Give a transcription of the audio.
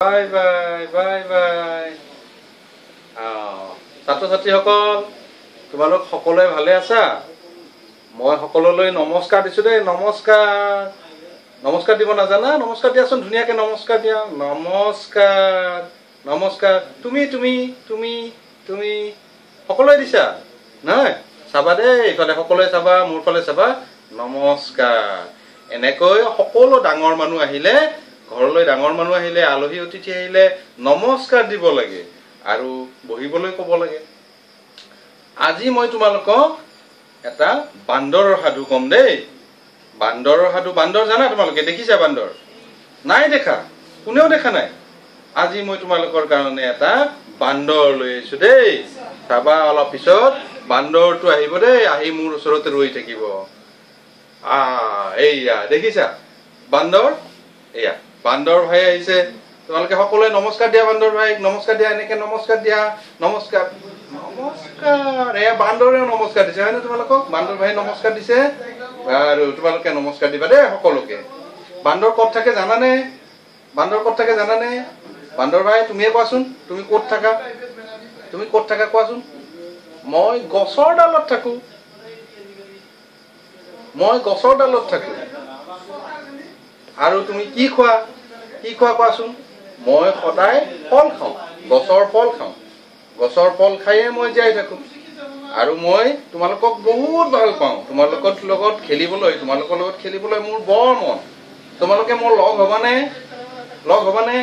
Bye bye bye bye. ছাত্ৰ ছাত্ৰীসকল, তোমালোক সকলোৱে ভালে আছা? মই সকলোলৈ নমস্কাৰ দিছো দেই। নমস্কাৰ। নমস্কাৰ দিব নাজানা? নমস্কাৰ দিয়াচোন, ধুনীয়াকৈ নমস্কাৰ দিয়া। নমস্কাৰ নমস্কাৰ। তুমি তুমি তুমি তুমি সকলোৱে দিছা নহয়? চাবা দেই, ইফালে সকলোৱে চাবা, মোৰ ফালে চাবা। নমস্কাৰ। এনেকৈ সকলো ডাঙৰ মানুহ আহিলে, ঘৰলৈ ডাঙৰ মানুহ আহিলে, আলহী অতিথি আহিলে নমস্কাৰ দিব লাগে আৰু বহিবলৈ ক'ব লাগে। আজি মই তোমালোকক এটা বান্দৰৰ সাধু ক'ম দেই। বান্দৰৰ সাধু। বান্দৰ জানা তোমালোকে? দেখিছা বান্দৰ? নাই দেখা? কোনেও দেখা নাই? আজি মই তোমালোকৰ কাৰণে এটা বান্দৰ লৈ আহিছো দেই। চাবা, অলপ পিছত বান্দৰটো আহিব দেই, আহি মোৰ ওচৰতে ৰৈ থাকিব। এইয়া দেখিছা বান্দৰ? এয়া বান্দৰ ভাই আহিছে। তোমালোকে সকলোৱে নমস্কাৰ দিয়া বান্দৰ ভাইক। নমস্কাৰ দিয়া, এনেকে নমস্কাৰ দিয়া। নমস্কাৰ নমস্কাৰ। এয়া বান্দৰেও নমস্কাৰ দিছে, হয় নে তোমালোকক? বান্দৰ ভাই নমস্কাৰ দিছে আৰু তোমালোকে নমস্কাৰ দিবা দেই সকলোকে। বান্দৰ ক'ত থাকে জানানে? বান্দৰ ক'ত থাকে জানানে? বান্দৰ ভাই তুমিয়ে কোৱাচোন, তুমি ক'ত থাকা? তুমি ক'ত থাকা কোৱাচোন? মই গছৰ ডালত থাকো। মই গছৰ ডালত থাকো। আৰু তুমি কি খোৱা? কি খোৱা কোৱাচোন? মই সদায় ফল খাওঁ, গছৰ ফল খাওঁ। গছৰ ফল খায়ে মই জীয়াই থাকো। আৰু মই তোমালোকক বহুত ভাল পাওঁ। তোমালোকৰ লগত খেলিবলৈ মোৰ বৰ মন। তোমালোকে মোৰ লগ হ'বানে? লগ হ'বানে?